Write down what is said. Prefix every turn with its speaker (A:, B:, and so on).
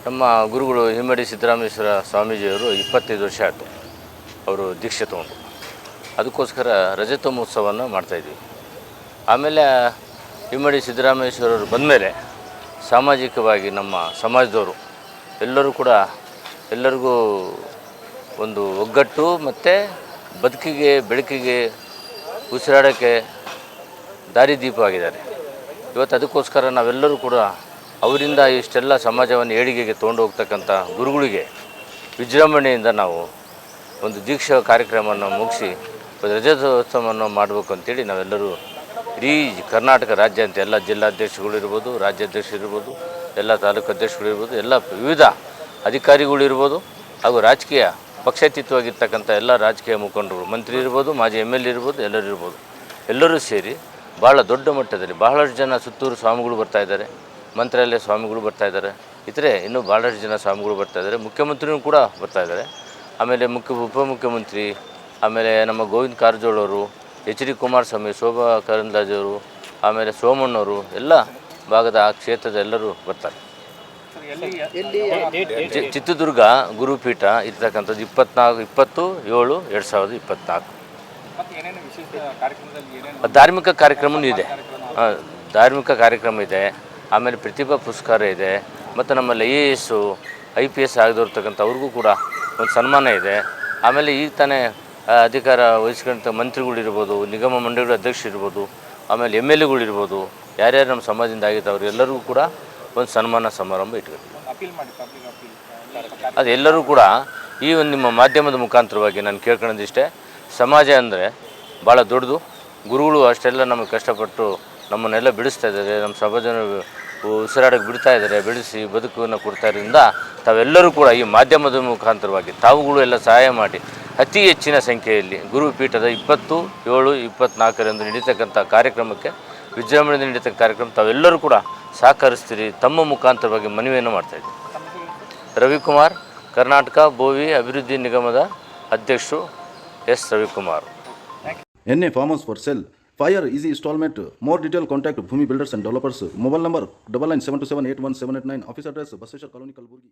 A: ನಮ್ಮ ಗುರುಗಳು ಹಿಮ್ಮಡಿ ಸಿದ್ದರಾಮೇಶ್ವರ ಸ್ವಾಮೀಜಿಯವರು 25 ವರ್ಷ ಆಯಿತು ಅವರು ದೀಕ್ಷೆ ತೊಗೊಂಡು. ಅದಕ್ಕೋಸ್ಕರ ರಜತ ಮಹೋತ್ಸವವನ್ನು ಮಾಡ್ತಾಯಿದ್ವಿ. ಆಮೇಲೆ ಹಿಮ್ಮಡಿ ಸಿದ್ದರಾಮೇಶ್ವರರು ಬಂದಮೇಲೆ ಸಾಮಾಜಿಕವಾಗಿ ನಮ್ಮ ಸಮಾಜದವರು ಎಲ್ಲರೂ ಕೂಡ ಎಲ್ಲರಿಗೂ ಒಂದು ಒಗ್ಗಟ್ಟು ಮತ್ತು ಬದುಕಿಗೆ ಬೆಳಕಿಗೆ ಉಸಿರಾಡೋಕ್ಕೆ ದಾರಿದೀಪ ಆಗಿದ್ದಾರೆ. ಇವತ್ತು ಅದಕ್ಕೋಸ್ಕರ ನಾವೆಲ್ಲರೂ ಕೂಡ ಅವರಿಂದ ಇಷ್ಟೆಲ್ಲ ಸಮಾಜವನ್ನು ಏಳಿಗೆಗೆ ತೊಗೊಂಡು ಹೋಗ್ತಕ್ಕಂಥ ಗುರುಗಳಿಗೆ ವಿಜೃಂಭಣೆಯಿಂದ ನಾವು ಒಂದು ದೀಕ್ಷಾ ಕಾರ್ಯಕ್ರಮವನ್ನು ಮುಗಿಸಿ ರಜತೋತ್ಸವವನ್ನು ಮಾಡಬೇಕು ಅಂತೇಳಿ ನಾವೆಲ್ಲರೂ ಇಡೀ ಕರ್ನಾಟಕ ರಾಜ್ಯಾದ್ಯಂತ ಎಲ್ಲ ಜಿಲ್ಲಾಧ್ಯಕ್ಷಗಳಿರ್ಬೋದು, ರಾಜ್ಯಾಧ್ಯಕ್ಷರಿರ್ಬೋದು, ಎಲ್ಲ ತಾಲೂಕು ಅಧ್ಯಕ್ಷಗಳಿರ್ಬೋದು, ಎಲ್ಲ ವಿವಿಧ ಅಧಿಕಾರಿಗಳಿರ್ಬೋದು ಹಾಗೂ ರಾಜಕೀಯ ಪಕ್ಷಾತೀತವಾಗಿರ್ತಕ್ಕಂಥ ಎಲ್ಲ ರಾಜಕೀಯ ಮುಖಂಡರು, ಮಂತ್ರಿ ಇರ್ಬೋದು, ಮಾಜಿ MLA ಇರ್ಬೋದು, ಎಲ್ಲರೂ ಸೇರಿ ಭಾಳ ದೊಡ್ಡ ಮಟ್ಟದಲ್ಲಿ ಬಹಳಷ್ಟು ಜನ ಸುತ್ತೂರು ಸ್ವಾಮಿಗಳು ಬರ್ತಾಯಿದ್ದಾರೆ, ಮಂತ್ರಾಲಯ ಸ್ವಾಮಿಗಳು ಬರ್ತಾಯಿದ್ದಾರೆ, ಇತರೆ ಇನ್ನೂ ಭಾಳಷ್ಟು ಜನ ಸ್ವಾಮಿಗಳು ಬರ್ತಾಯಿದ್ದಾರೆ, ಮುಖ್ಯಮಂತ್ರಿನೂ ಕೂಡ ಬರ್ತಾಯಿದ್ದಾರೆ. ಆಮೇಲೆ ಉಪಮುಖ್ಯಮಂತ್ರಿ, ಆಮೇಲೆ ನಮ್ಮ ಗೋವಿಂದ ಕಾರಜೋಳ ಅವರು, HD ಕುಮಾರಸ್ವಾಮಿ, ಶೋಭಾ ಕರಂದ್ಲಾಜೆಯವರು, ಆಮೇಲೆ ಸೋಮಣ್ಣವರು, ಎಲ್ಲ ಭಾಗದ ಆ ಕ್ಷೇತ್ರದ ಎಲ್ಲರೂ ಬರ್ತಾರೆ. ಚಿತ್ರದುರ್ಗ ಗುರುಪೀಠ ಇರ್ತಕ್ಕಂಥದ್ದು 20/7/2024 ಧಾರ್ಮಿಕ ಕಾರ್ಯಕ್ರಮವೂ ಇದೆ. ಧಾರ್ಮಿಕ ಕಾರ್ಯಕ್ರಮ ಇದೆ, ಆಮೇಲೆ ಪ್ರತಿಭಾ ಪುರಸ್ಕಾರ ಇದೆ, ಮತ್ತು ನಮ್ಮಲ್ಲಿ IAS IPS ಆಗದಿರ್ತಕ್ಕಂಥ ಅವ್ರಿಗೂ ಕೂಡ ಒಂದು ಸನ್ಮಾನ ಇದೆ. ಆಮೇಲೆ ಈಗ ತಾನೇ ಅಧಿಕಾರ ವಹಿಸ್ಕೊಂಥ ಮಂತ್ರಿಗಳಿರ್ಬೋದು, ನಿಗಮ ಮಂಡಳಿಗಳ ಅಧ್ಯಕ್ಷರಿರ್ಬೋದು, ಆಮೇಲೆ MLAಗಳಿರ್ಬೋದು, ಯಾರ್ಯಾರು ನಮ್ಮ ಸಮಾಜದಿಂದ ಆಗಿತ್ತು ಅವರೆಲ್ಲರಿಗೂ ಕೂಡ ಒಂದು ಸನ್ಮಾನ ಸಮಾರಂಭ ಇಟ್ಕೊಳ್ತೀವಿ. ಅದೆಲ್ಲರೂ ಕೂಡ ಈ ಒಂದು ನಿಮ್ಮ ಮಾಧ್ಯಮದ ಮುಖಾಂತರವಾಗಿ ನಾನು ಕೇಳ್ಕೊಳ್ಳೋದಿಷ್ಟೇ, ಸಮಾಜ ಅಂದರೆ ಭಾಳ ದೊಡ್ಡದು. ಗುರುಗಳು ಅಷ್ಟೆಲ್ಲ ನಮಗೆ ಕಷ್ಟಪಟ್ಟು ನಮ್ಮನ್ನೆಲ್ಲ ಬಿಡಿಸ್ತಾ ಇದ್ದಾರೆ, ನಮ್ಮ ಸಮಾಜನ ಉಸಿರಾಡಕ್ಕೆ ಬಿಡ್ತಾ ಇದ್ದಾರೆ, ಬೆಳೆಸಿ ಬದುಕನ್ನು ಕೊಡ್ತಾ ಇರೋದ್ರಿಂದ ತಾವೆಲ್ಲರೂ ಕೂಡ ಈ ಮಾಧ್ಯಮದ ಮುಖಾಂತರವಾಗಿ ತಾವುಗಳು ಎಲ್ಲ ಸಹಾಯ ಮಾಡಿ ಅತಿ ಹೆಚ್ಚಿನ ಸಂಖ್ಯೆಯಲ್ಲಿ ಗುರುಪೀಠದ 20/7/24 ನಡೀತಕ್ಕಂಥ ಕಾರ್ಯಕ್ರಮಕ್ಕೆ ವಿಜೃಂಭಣೆಯಿಂದ ನಡೀತಕ್ಕ ಕಾರ್ಯಕ್ರಮ ತಾವೆಲ್ಲರೂ ಕೂಡ ಸಹಕರಿಸ್ತೀರಿ ತಮ್ಮ ಮುಖಾಂತರವಾಗಿ ಮನವಿಯನ್ನು ಮಾಡ್ತಾಯಿದ್ದೀವಿ. ರವಿಕುಮಾರ್, ಕರ್ನಾಟಕ ಬೋವಿ ಅಭಿವೃದ್ಧಿ ನಿಗಮದ ಅಧ್ಯಕ್ಷರು, S. Ravikumar.
B: NA Farmers for Sale, Fire Easy Installment. More detail contact Bhumi Builders and Developers. Mobile number 9972781789. Office address Basveshwar Colony, Kalburgi.